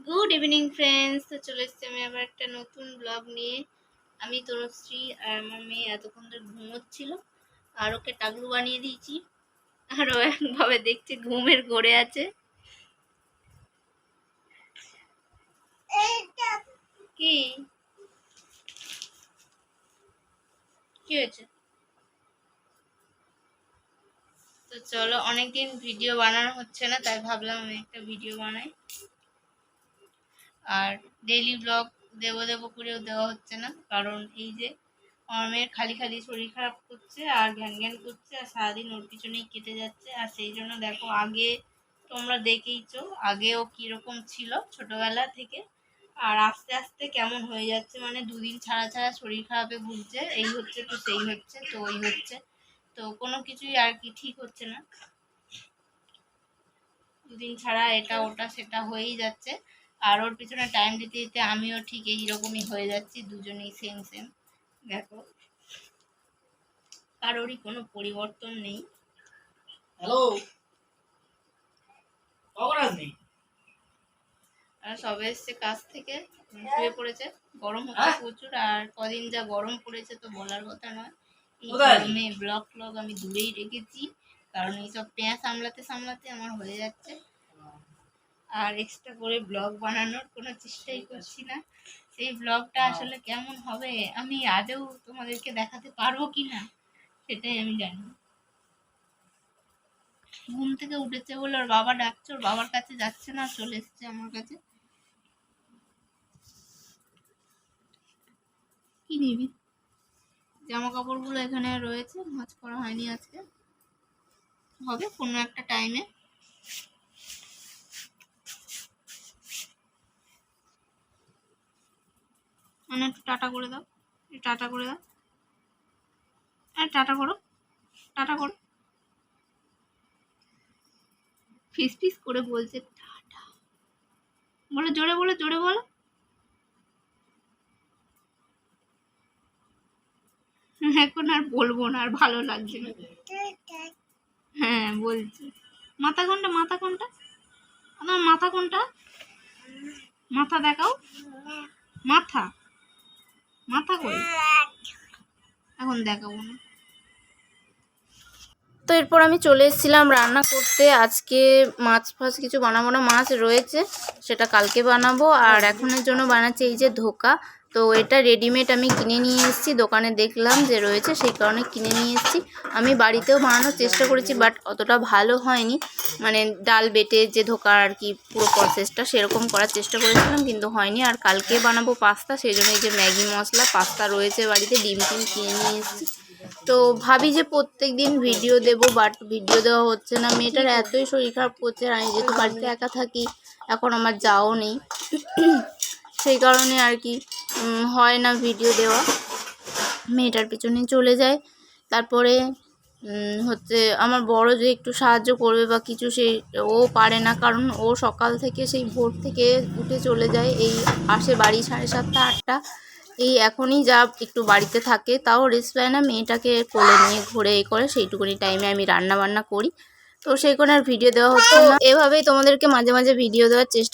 Good evening friends. তো চলে এসেছি আমি আবার একটা নতুন ব্লগ নিয়ে। আমি তনুশ্রী আর আমার মেয়ে এতক্ষণ ধরে ঘুমোচ্ছিল, আর ওকে টাগলু বানিয়ে দিয়েছি, আর ও একভাবে দেখছে ঘুমের ঘোরে আছে। কি কি হয়েছে? তো চলো, অনেকদিন ভিডিও বানানো হচ্ছে না, তাই ভাবলাম আমি একটা ভিডিও বানাই। আর ডেইলি ব্লগ দেবো দেবো করেও দেওয়া হচ্ছে না, কারণ এই যে আমার মেয়ের খালি খালি শরীর খারাপ করছে আর ঘ্যান ঘ্যান করছে, আর সারাদিন ওর পিছনেই কেটে যাচ্ছে। আর সেই জন্য দেখো, আগে তোমরা দেখেইছো আগে ও কীরকম ছিল ছোটবেলা থেকে, আর আস্তে আস্তে কেমন হয়ে যাচ্ছে, মানে দুদিন ছাড়া ছাড়া শরীর খারাপে ভুগছে, এই হচ্ছে তো সেই হচ্ছে তো ওই হচ্ছে, তো কোনো কিছুই আর কি ঠিক হচ্ছে না। দুদিন ছাড়া এটা ওটা সেটা হয়েই যাচ্ছে, আর ওর পিছনে টাইম দিতে দিতে আমিও ঠিক এইরকমই হয়ে যাচ্ছি, দুজনেই সেম সেম। দেখো, কারোরই কোনো পরিবর্তন নেই। হ্যালো, কখন আসবি? আর সবে এসছে কাজ থেকে, শুয়ে পড়েছে। গরম হচ্ছে প্রচুর, আর কদিন যা গরম পড়েছে তো বলার কথা নয়। এই গরমে ব্লগ ফ্লগ আমি দূরেই রেখেছি, কারণ এইসব পেঁয়া সামলাতে সামলাতে আমার হয়ে যাচ্ছে, আর এক্সট্রা করে ব্লগ বানানোর কোনো চেষ্টাই করছি না। সেই ব্লগটা আসলে কেমন হবে আমি আদৌ তোমাদেরকে দেখাতে পারবো কি না সেটাই আমি জানি না। ঘুম থেকে উঠেছে বলে ওর বাবা ডাকছে, ওর বাবার কাছে যাচ্ছে না, চলে এসছে আমার কাছে। কি নিবি? জামা কাপড়গুলো এখানে রয়েছে, ভাঁজ করা হয়নি আজকে, হবে কোনো একটা টাইমে। মানে একটু টাটা করে দাও, টাটা করে দাও, আর টাটা করো, টাটা করো। ফিস ফিস করে বলছে টাটা, বলো জোরে, বলো জোরে, বলো। এখন আর বলবো না, আর ভালো লাগছে না। হ্যাঁ বলছি। মাথা কোনটা, মাথা কোনটা, আমার মাথা কোনটা, মাথা দেখাও, মাথা, মাথা কই, এখন দেখাবো না। তো এরপর আমি চলে এসেছিলাম রান্না করতে। আজকে মাছ ফাছ কিছু বানাবো না, মাছ রয়েছে সেটা কালকে বানাবো, আর এখনের জন্য বানাচ্ছি এই যে ধোকা। তো এটা রেডিমেড আমি কিনে নিয়ে এসেছি, দোকানে দেখলাম যে রয়েছে সেই কারণে কিনে নিয়ে এসেছি। আমি বাড়িতেও বানানোর চেষ্টা করেছি, বাট অতটা ভালো হয়নি, মানে ডাল বেটে যে ধোকা আর কি পুরো প্রসেসটা সেরকম করার চেষ্টা করেছিলাম, কিন্তু হয়নি। আর কালকে বানাবো পাস্তা, সেই জন্য এই যে ম্যাগি মশলা, পাস্তা রয়েছে বাড়িতে, ডিম টিম কিনে নিয়ে এসেছি। তো ভাবি যে প্রত্যেক দিন ভিডিও দেব, বাট ভিডিও দেওয়া হচ্ছে না। মেয়েটার এতই শরীর খারাপ করছে, আর আমি যেহেতু বাড়িতে একা থাকি, এখন আমার যাও নেই, সেই কারণে আর কি হয় না ভিডিও দেওয়া, মেয়েটার পিছনে চলে যায়। তারপরে হচ্ছে আমার বড় যে একটু সাহায্য করবে বা কিছু, সেই ও পারে না, কারণ ও সকাল থেকে সেই ভোর থেকে উঠে চলে যায়, এই আসে বাড়ি 7:30 8টা, এই এখনই যা একটু বাড়িতে থাকে, তাও রেস্ট পায় না, মেয়েটাকে কোলে নিয়ে ঘুরে এ করে, সেইটুকুনি টাইমে আমি রান্না বান্না করি, তো সেই কোনো আর ভিডিও দেওয়া হচ্ছে না। এভাবেই তোমাদেরকে মাঝে মাঝে ভিডিও দেওয়ার চেষ্টা